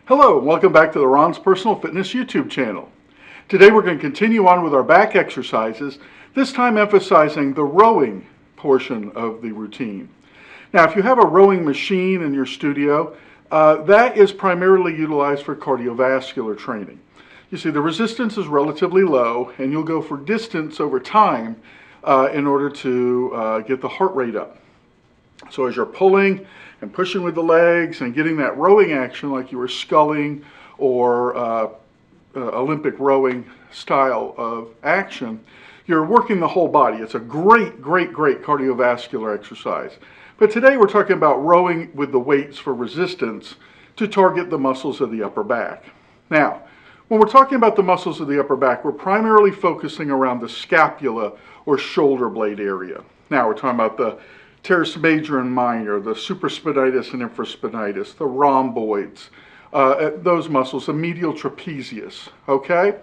Hello, and welcome back to the Ron's Personal Fitness YouTube channel. Today we're going to continue on with our back exercises, this time emphasizing the rowing portion of the routine. Now, if you have a rowing machine in your studio, that is primarily utilized for cardiovascular training. You see, the resistance is relatively low, and you'll go for distance over time in order to get the heart rate up. So as you're pulling and pushing with the legs and getting that rowing action like you were sculling or Olympic rowing style of action, you're working the whole body. It's a great cardiovascular exercise. But today we're talking about rowing with the weights for resistance to target the muscles of the upper back. Now, when we're talking about the muscles of the upper back, we're primarily focusing around the scapula or shoulder blade area. Now, we're talking about the teres major and minor, the supraspinatus and infraspinatus, the rhomboids, those muscles, the medial trapezius, okay?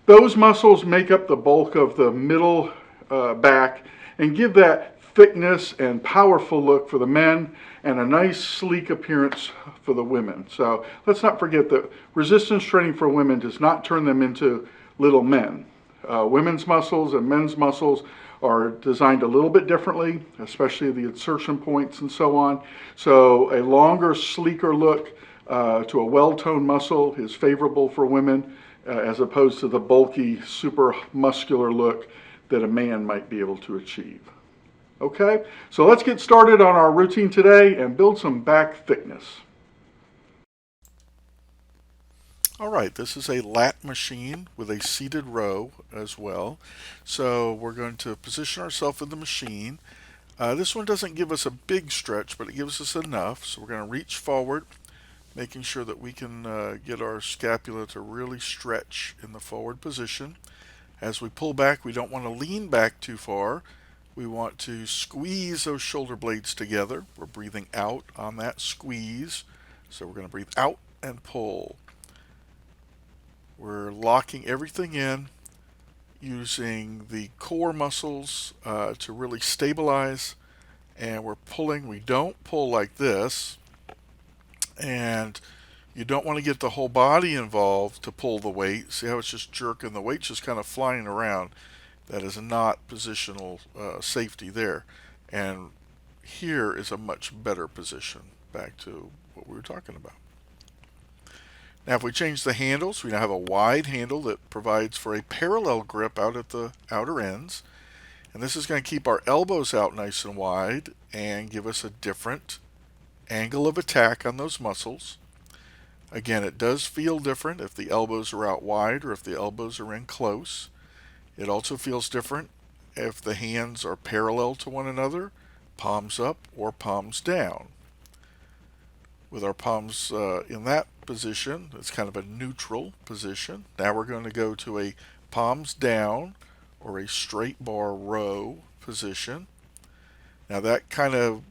Those muscles make up the bulk of the middle back and give that thickness and powerful look for the men and a nice sleek appearance for the women. So let's not forget that resistance training for women does not turn them into little men. Women's muscles and men's muscles are designed a little bit differently, especially the insertion points and so on. So a longer, sleeker look to a well-toned muscle is favorable for women as opposed to the bulky, super muscular look that a man might be able to achieve. Okay, so let's get started on our routine today and build some back thickness. All right, this is a lat machine with a seated row as well. So we're going to position ourselves in the machine. This one doesn't give us a big stretch, but it gives us enough. So we're going to reach forward, making sure that we can get our scapula to really stretch in the forward position. As we pull back, we don't want to lean back too far. We want to squeeze those shoulder blades together. We're breathing out on that squeeze. So we're going to breathe out and pull. We're locking everything in using the core muscles to really stabilize, and we're pulling. We don't pull like this, and you don't want to get the whole body involved to pull the weight. See how it's just jerking? The weight's just kind of flying around. That is not positional safety there. And here is a much better position, back to what we were talking about. Now if we change the handles, we now have a wide handle that provides for a parallel grip out at the outer ends. And this is going to keep our elbows out nice and wide and give us a different angle of attack on those muscles. Again, it does feel different if the elbows are out wide or if the elbows are in close. It also feels different if the hands are parallel to one another, palms up or palms down. With our palms in that position, it's kind of a neutral position. Now we're going to go to a palms down or a straight bar row position. Now that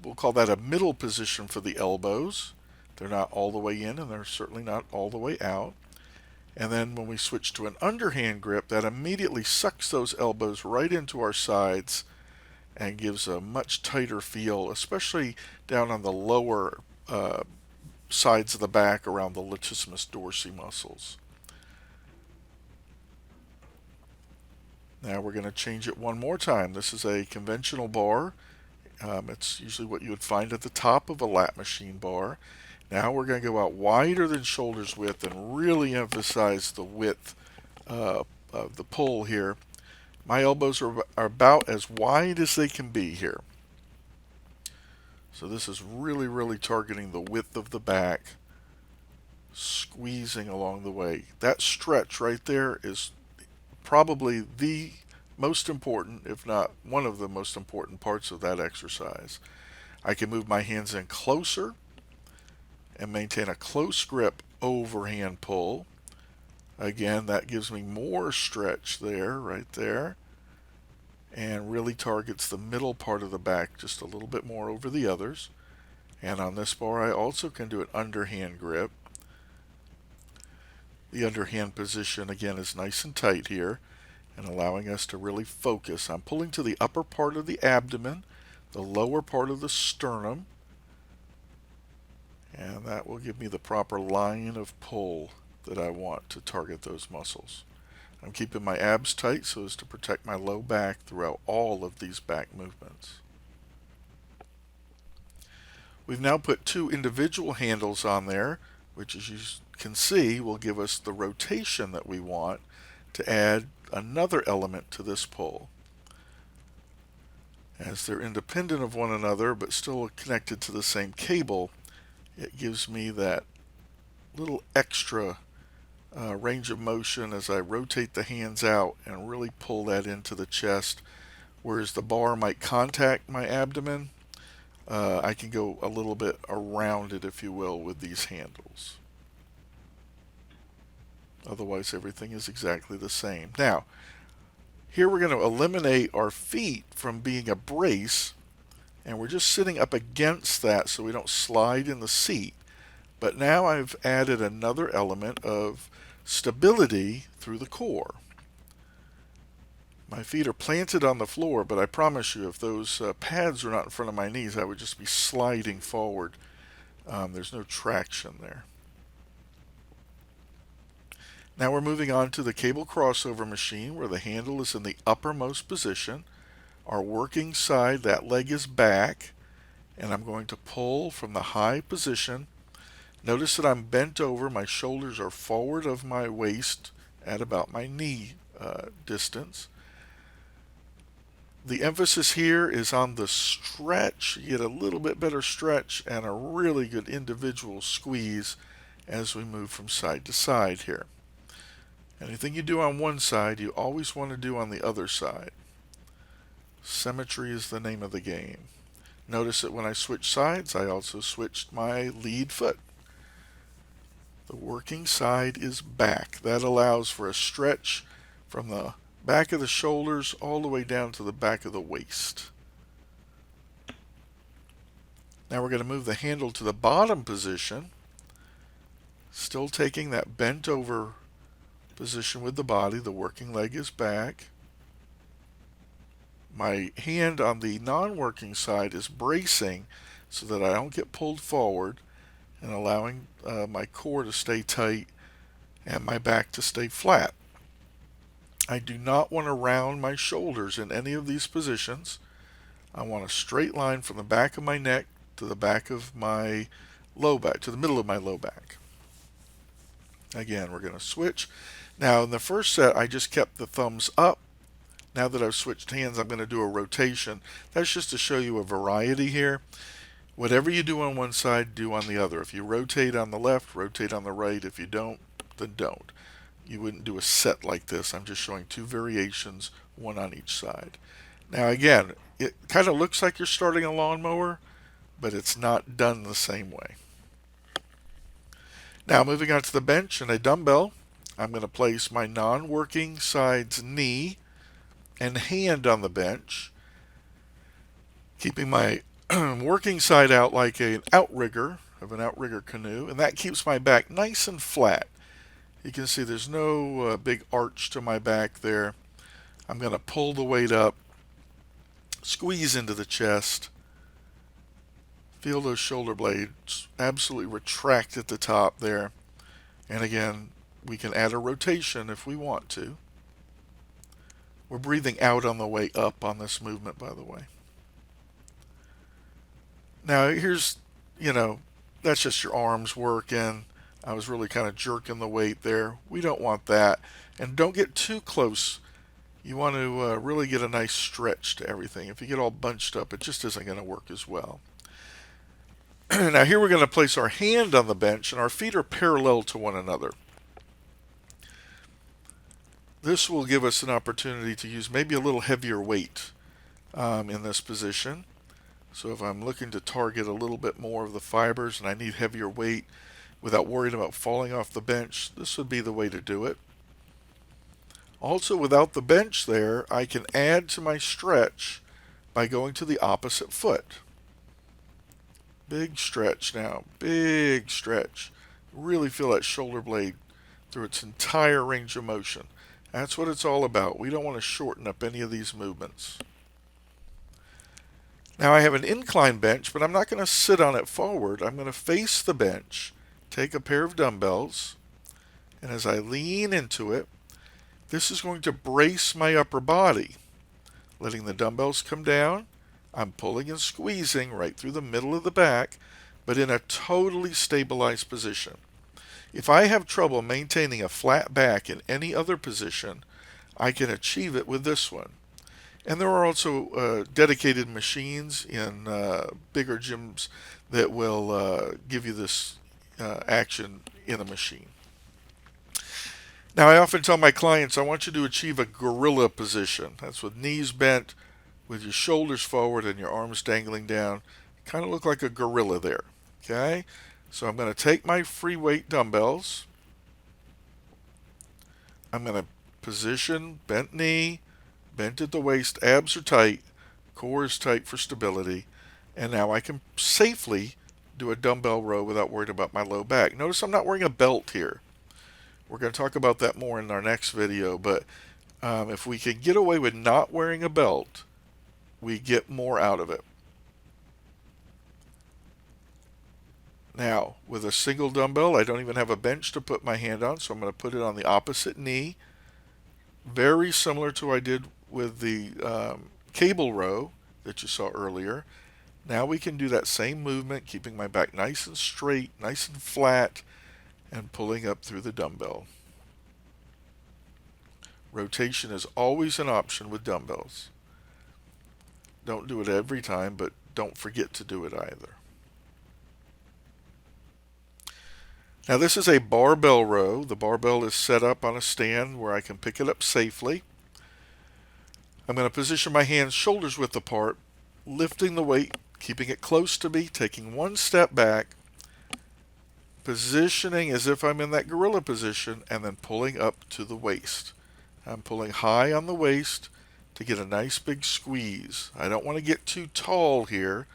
we'll call that a middle position for the elbows. They're not all the way in and they're certainly not all the way out. And then when we switch to an underhand grip, that immediately sucks those elbows right into our sides and gives a much tighter feel, especially down on the lower sides of the back around the latissimus dorsi muscles. Now we're going to change it one more time. This is a conventional bar. It's usually what you would find at the top of a lat machine bar. Now we're going to go out wider than shoulders width and really emphasize the width of the pull here. My elbows are about as wide as they can be here. So this is really targeting the width of the back, squeezing along the way. That stretch right there is probably the most important, if not one of the most important parts of that exercise. I can move my hands in closer and maintain a close grip overhand pull. Again, that gives me more stretch there, right there, and really targets the middle part of the back just a little bit more over the others. And on this bar, I also can do an underhand grip. The underhand position, again, is nice and tight here and allowing us to really focus. I'm pulling to the upper part of the abdomen, the lower part of the sternum, And that will give me the proper line of pull that I want to target those muscles. I'm keeping my abs tight so as to protect my low back throughout all of these back movements. We've now put 2 individual handles on there, which as you can see will give us the rotation that we want to add another element to this pull. As they're independent of one another but still connected to the same cable, it gives me that little extra range of motion as I rotate the hands out and really pull that into the chest. Whereas the bar might contact my abdomen, I can go a little bit around it, if you will, with these handles. Otherwise, everything is exactly the same. Now, here we're going to eliminate our feet from being a brace, and we're just sitting up against that so we don't slide in the seat. But now I've added another element of stability through the core. My feet are planted on the floor, but I promise you if those pads are not in front of my knees, I would just be sliding forward. There's no traction there. Now we're moving on to the cable crossover machine where the handle is in the uppermost position. Our working side, that leg is back, and I'm going to pull from the high position. Notice that I'm bent over, my shoulders are forward of my waist at about my knee distance. The emphasis here is on the stretch. You get a little bit better stretch and a really good individual squeeze as we move from side to side here. Anything you do on one side, you always want to do on the other side. Symmetry is the name of the game. Notice that when I switch sides, I also switched my lead foot. The working side is back. That allows for a stretch from the back of the shoulders all the way down to the back of the waist. Now we're going to move the handle to the bottom position, still taking that bent over position with the body. The working leg is back. My hand on the non-working side is bracing so that I don't get pulled forward and allowing my core to stay tight and my back to stay flat. I do not want to round my shoulders in any of these positions. I want a straight line from the back of my neck to the back of my low back, to the middle of my low back. Again, we're going to switch. Now in the first set, I just kept the thumbs up. Now that I've switched hands, I'm going to do a rotation. That's just to show you a variety here. Whatever you do on one side, do on the other. If you rotate on the left, rotate on the right. If you don't, then don't. You wouldn't do a set like this. I'm just showing 2 variations, one on each side. Now again, it kind of looks like you're starting a lawnmower, but it's not done the same way. Now moving on to the bench and a dumbbell, I'm going to place my non-working side's knee and hand on the bench, keeping my working side out like an outrigger of an outrigger canoe, and that keeps my back nice and flat. You can see there's no big arch to my back there. I'm going to pull the weight up, squeeze into the chest, feel those shoulder blades absolutely retract at the top there, and again we can add a rotation if we want to. We're breathing out on the way up on this movement, by the way. Now here's, that's just your arms working. I was really kind of jerking the weight there. We don't want that. And don't get too close. You want to really get a nice stretch to everything. If you get all bunched up, it just isn't going to work as well. Now here we're going to place our hand on the bench and our feet are parallel to one another. This will give us an opportunity to use maybe a little heavier weight in this position. So if I'm looking to target a little bit more of the fibers and I need heavier weight without worrying about falling off the bench, this would be the way to do it. Also, without the bench there, I can add to my stretch by going to the opposite foot. Big stretch now, big stretch. Really feel that shoulder blade through its entire range of motion. That's what it's all about. We don't want to shorten up any of these movements. Now I have an incline bench, but I'm not going to sit on it forward. I'm going to face the bench, take a pair of dumbbells, and as I lean into it, this is going to brace my upper body. Letting the dumbbells come down, I'm pulling and squeezing right through the middle of the back, but in a totally stabilized position. If I have trouble maintaining a flat back in any other position, I can achieve it with this one. And there are also dedicated machines in bigger gyms that will give you this action in a machine. Now, I often tell my clients, I want you to achieve a gorilla position. That's with knees bent, with your shoulders forward and your arms dangling down. Kind of look like a gorilla there. Okay? So I'm going to take my free weight dumbbells. I'm going to position, bent knee, bent at the waist, abs are tight, core is tight for stability, and now I can safely do a dumbbell row without worrying about my low back. Notice I'm not wearing a belt here. We're going to talk about that more in our next video, but if we can get away with not wearing a belt, we get more out of it. Now, with a single dumbbell, I don't even have a bench to put my hand on, so I'm going to put it on the opposite knee. Very similar to what I did with the cable row that you saw earlier. Now we can do that same movement, keeping my back nice and straight, nice and flat, and pulling up through the dumbbell. Rotation is always an option with dumbbells. Don't do it every time, but don't forget to do it either. Now this is a barbell row. The barbell is set up on a stand where I can pick it up safely. I'm going to position my hands shoulders width apart, lifting the weight, keeping it close to me, taking one step back, positioning as if I'm in that gorilla position, and then pulling up to the waist. I'm pulling high on the waist to get a nice big squeeze. I don't want to get too tall here.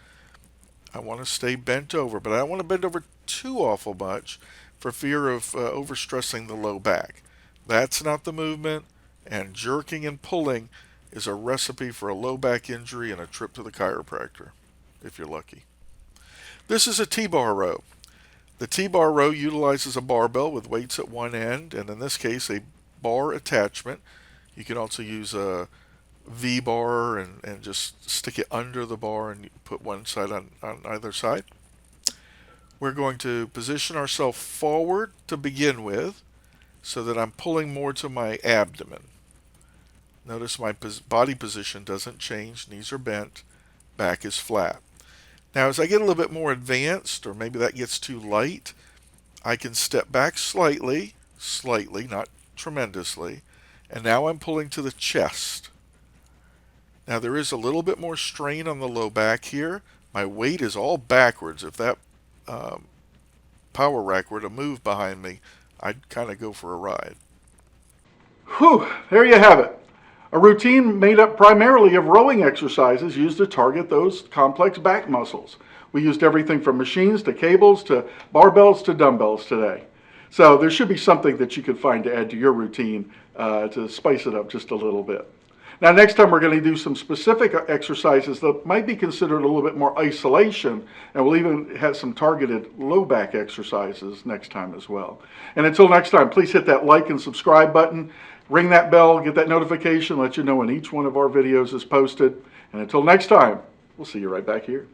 I want to stay bent over, but I don't want to bend over too awful much for fear of overstressing the low back. That's not the movement, and jerking and pulling is a recipe for a low back injury and a trip to the chiropractor, if you're lucky. This is a T-bar row. The T-bar row utilizes a barbell with weights at one end, and in this case a bar attachment. You can also use a V-bar and just stick it under the bar and put one side on either side. We're going to position ourselves forward to begin with so that I'm pulling more to my abdomen. Notice my body position doesn't change. Knees are bent, back is flat. Now as I get a little bit more advanced, or maybe that gets too light, I can step back slightly, not tremendously, and now I'm pulling to the chest. Now there is a little bit more strain on the low back here. My weight is all backwards. If that power rack were to move behind me, I'd kind of go for a ride. Whew, there you have it. A routine made up primarily of rowing exercises used to target those complex back muscles. We used everything from machines to cables to barbells to dumbbells today. So there should be something that you could find to add to your routine to spice it up just a little bit. Now next time we're going to do some specific exercises that might be considered a little bit more isolation, and we'll even have some targeted low back exercises next time as well. And until next time, please hit that like and subscribe button, ring that bell, get that notification, let you know when each one of our videos is posted. And until next time, we'll see you right back here.